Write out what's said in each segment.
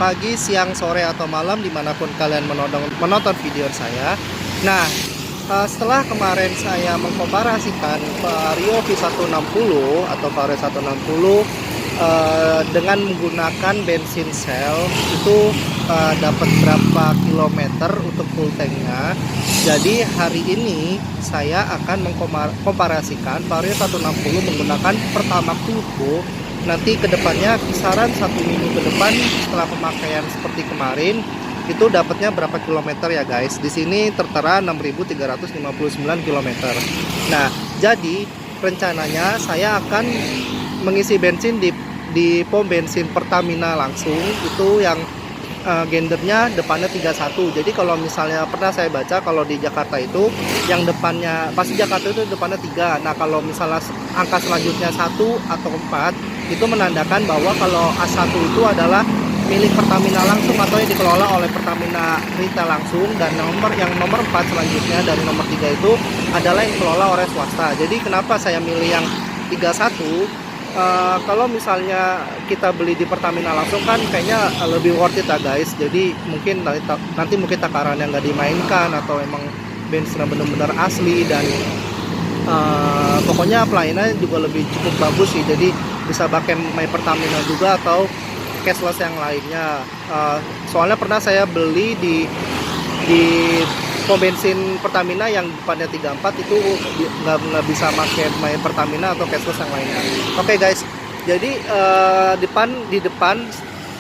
pagi, siang, sore, atau malam dimanapun kalian menonton video saya. Nah, setelah kemarin saya mengkomparasikan Vario V160 atau Vario 160 dengan menggunakan bensin cell itu dapat berapa kilometer untuk full tanknya. Jadi hari ini saya akan mengkomparasikan Vario 160 menggunakan Pertamax turbo. Nanti kedepannya kisaran 1 minggu ke depan setelah pemakaian seperti kemarin itu dapatnya berapa kilometer ya guys. Di sini tertera 6.359 kilometer. Nah, jadi rencananya saya akan mengisi bensin di pom bensin Pertamina langsung, itu yang gendernya depannya 31. Jadi kalau misalnya pernah saya baca kalau di Jakarta itu yang depannya pasti Jakarta itu depannya 3. Nah, kalau misalnya angka selanjutnya 1 atau 4 itu menandakan bahwa kalau A1 itu adalah milik Pertamina langsung atau yang dikelola oleh Pertamina Retail langsung, dan yang nomor 4 selanjutnya dari nomor 3 itu adalah yang dikelola oleh swasta. Jadi kenapa saya milih yang 31? Kalau misalnya kita beli di Pertamina langsung kan kayaknya lebih worth it ya guys. Jadi mungkin nanti mungkin takarannya nggak dimainkan atau emang bensinnya benar-benar asli, dan pokoknya pelayanannya juga lebih cukup bagus sih. Jadi bisa pakai My Pertamina juga atau cashless yang lainnya. Soalnya pernah saya beli di pom bensin Pertamina yang depannya 34 itu nggak bisa pakai My Pertamina atau cashless yang lainnya. Oke guys, jadi di depan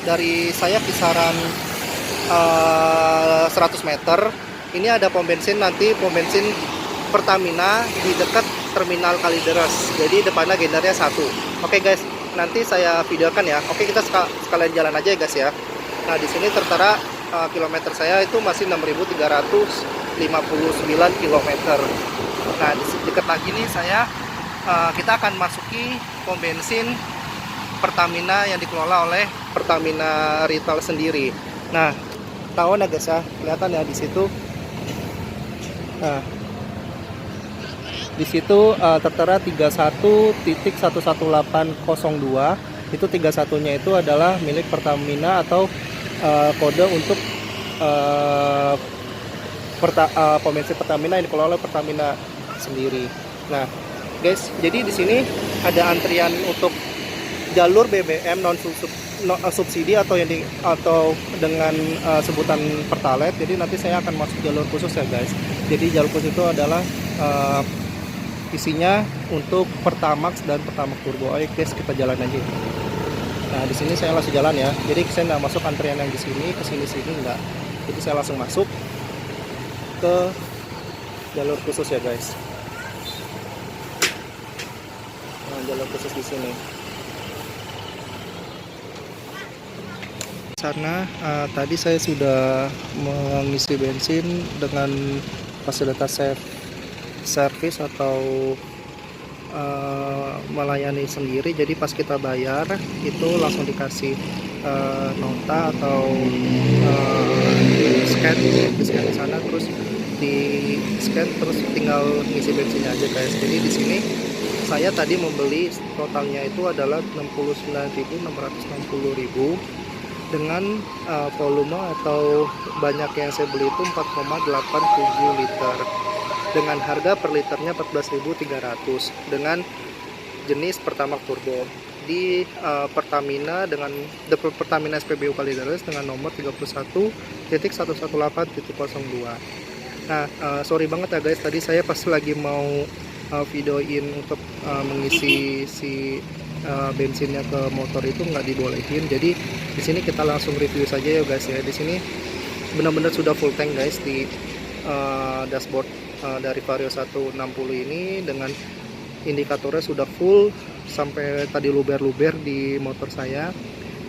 dari saya kisaran 100 meter ini ada pom bensin, nanti pom bensin Pertamina di dekat terminal Kalideres. Jadi depannya gendernya 1. Oke guys, nanti saya videokan ya. Oke, kita sekalian jalan aja ya guys ya. Nah, di sini tertera kilometer saya itu masih 6.359 kilometer. Nah, di dekat lagi nih kita akan masuki pom bensin Pertamina yang dikelola oleh Pertamina Retail sendiri. Nah, tahu nggak guys ya, kelihatan ya di situ. Nah, di situ tertera 31.11802. Itu 31-nya itu adalah milik Pertamina atau kode untuk pom bensin Pertamina yang dikelola oleh Pertamina sendiri. Nah, guys, jadi di sini ada antrian untuk jalur BBM non subsidi atau dengan sebutan Pertalite. Jadi nanti saya akan masuk jalur khusus ya guys. Jadi jalur khusus itu adalah isinya untuk Pertamax dan Pertamax turbo. Ayo guys, kita jalan aja. Nah, di sini saya langsung jalan ya. Jadi saya nggak masuk antrian yang di sini, ke sini enggak. Jadi saya langsung masuk ke jalur khusus ya guys. Nah, jalur khusus di sini. Karena tadi saya sudah mengisi bensin dengan fasilitas service atau melayani sendiri. Jadi pas kita bayar itu langsung dikasih nota atau di scan di sana, terus di scan terus tinggal ngisi bensinnya aja guys. Jadi di sini saya tadi membeli totalnya itu adalah 69.660.000 dengan volume atau banyak yang saya beli itu 4,87 liter dengan harga per liternya 14.300 dengan jenis Pertamax turbo di Pertamina dengan Pertamina SPBU Kalideres dengan nomor 31.118.02. Nah, sorry banget ya guys, tadi saya pas lagi mau videoin untuk mengisi bensinnya ke motor itu nggak dibolehin. Jadi di sini kita langsung review saja ya guys ya. Di sini benar-benar sudah full tank guys di dashboard dari Vario 160 ini, dengan indikatornya sudah full sampai tadi luber-luber di motor saya.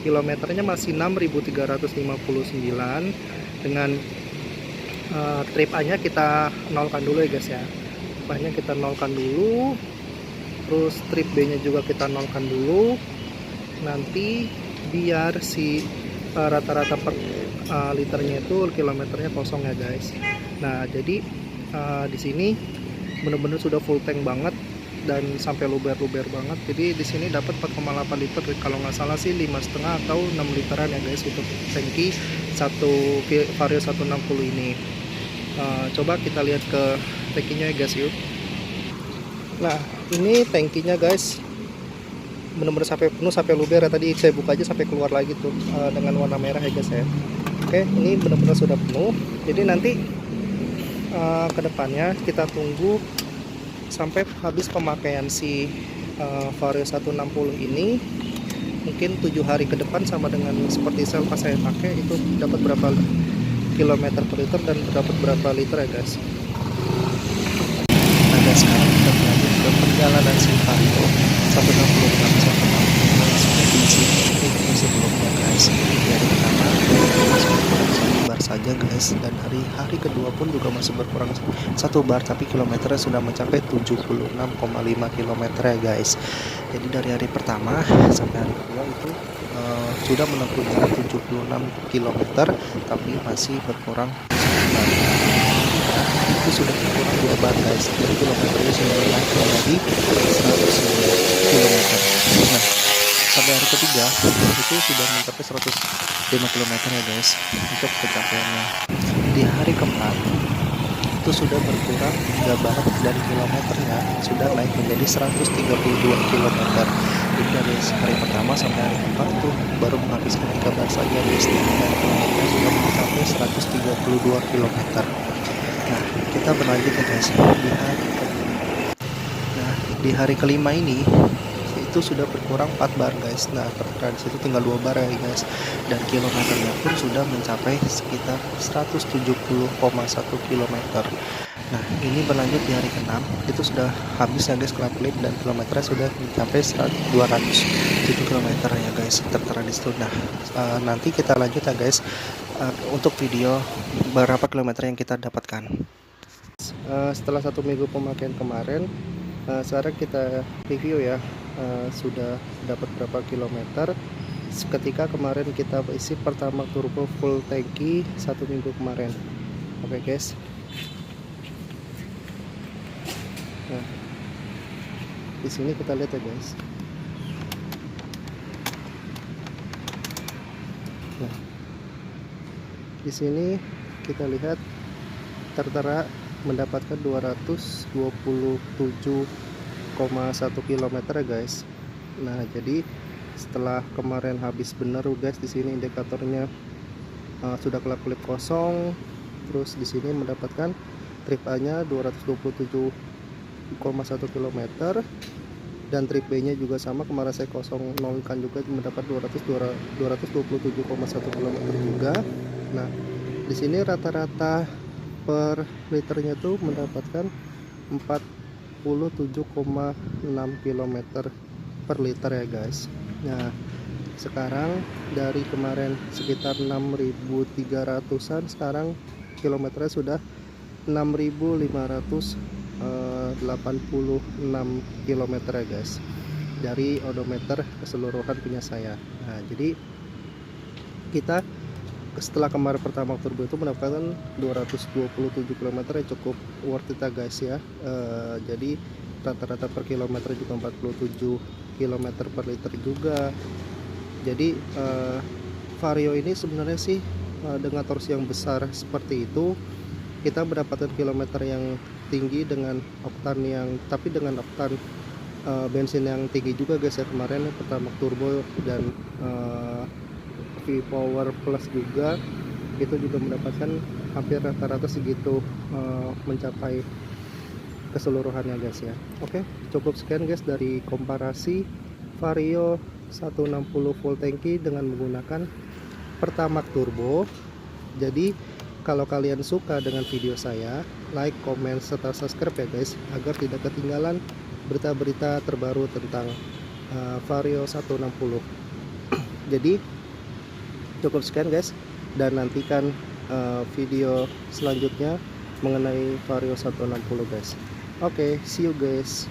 Kilometernya masih 6.359 dengan trip A nya kita nolkan dulu ya guys ya. Trip A nya kita nolkan dulu, terus trip B nya juga kita nolkan dulu, nanti biar si rata-rata per liternya itu kilometernya kosong ya guys. Nah, jadi di sini benar-benar sudah full tank banget dan sampai luber-luber banget. Jadi di sini dapat 4,8 liter, kalau nggak salah sih 5,5 atau 6 literan ya guys untuk tangki satu Vario 160 ini. Coba kita lihat ke tangkinya ya guys yuk. Nah ini tangkinya guys, benar-benar sampai penuh, sampai luber ya. Tadi saya buka aja sampai keluar lagi tuh dengan warna merah ya guys ya. Oke, ini benar-benar sudah penuh. Jadi nanti kedepannya kita tunggu sampai habis pemakaian si Vario 160 ini. Mungkin 7 hari ke depan sama dengan seperti sel pas saya pakai, itu dapat berapa kilometer per liter dan dapat berapa liter ya guys. Nah guys, sekarang kita lanjut ke perjalanan si Vario 160 seperti sebelumnya guys. Dari pertama satu bar saja guys, dan hari kedua pun juga masih berkurang 1 bar, tapi kilometernya sudah mencapai 76,5 km ya guys. Jadi dari hari pertama sampai hari kedua itu sudah menempuh jarak 76 km, tapi masih berkurang 1 bar. Itu sudah berkurang 2 bar guys, jadi kilometernya sudah naik menjadi 100 km. Nah sampai hari ketiga itu sudah mencapai 105 km ya guys untuk pencapaiannya. Di hari keempat itu sudah berkurang 3 bar dan kilometernya sudah naik menjadi 132 km. Jadi dari hari pertama sampai hari keempat itu baru menghabiskan 3 bar saja guys, dan kilometernya sudah mencapai 132 km. Nah kita berlanjut ya guys di hari kelima ini itu sudah berkurang 4 bar guys. Nah perkiraan situ tinggal 2 bar ya guys, dan kilometernya pun sudah mencapai sekitar 170,1 km. Nah ini berlanjut di hari ke-6 itu sudah habis ya guys kelap klip, dan kilometernya sudah mencapai 207 km ya guys, tertera di situ. Nah nanti kita lanjut ya guys untuk video berapa kilometer yang kita dapatkan setelah 1 minggu pemakaian kemarin. Sekarang kita review ya, sudah dapat berapa kilometer ketika kemarin kita isi pertama turbo full tangki 1 minggu kemarin. Oke guys, nah di sini kita lihat ya guys. Nah di sini kita lihat tertera mendapatkan 227,1 km ya guys. Nah jadi setelah kemarin habis bener guys, di sini indikatornya sudah kelap-kelip kosong. Terus di sini mendapatkan trip A nya 227,1 km, dan trip B nya juga sama, kemarin saya kosong nolkan juga, mendapat 227,1 km juga. Nah di sini rata-rata per liternya tuh mendapatkan 47,6 km per liter ya guys. Nah sekarang dari kemarin sekitar 6.300an, sekarang kilometernya sudah 6.586 km ya guys, dari odometer keseluruhan punya saya. Nah jadi kita setelah kemarin pertama turbo itu mendapatkan 227 km ya, cukup worth it ya guys ya. Jadi rata-rata per kilometer juga 47 km per liter juga. Jadi Vario ini sebenarnya sih dengan torsi yang besar seperti itu, kita mendapatkan kilometer yang tinggi dengan oktan yang, tapi dengan oktan bensin yang tinggi juga guys ya. Kemarin pertama turbo dan V-Power Plus juga itu juga mendapatkan hampir rata-rata segitu, mencapai keseluruhannya guys ya. Oke, cukup sekian guys dari komparasi Vario 160 full tangki dengan menggunakan Pertamax turbo. Jadi kalau kalian suka dengan video saya, like, komen, serta subscribe ya guys, agar tidak ketinggalan berita-berita terbaru tentang Vario 160. Jadi cukup sekian guys, dan nantikan video selanjutnya mengenai Vario 160 guys. Oke, see you guys.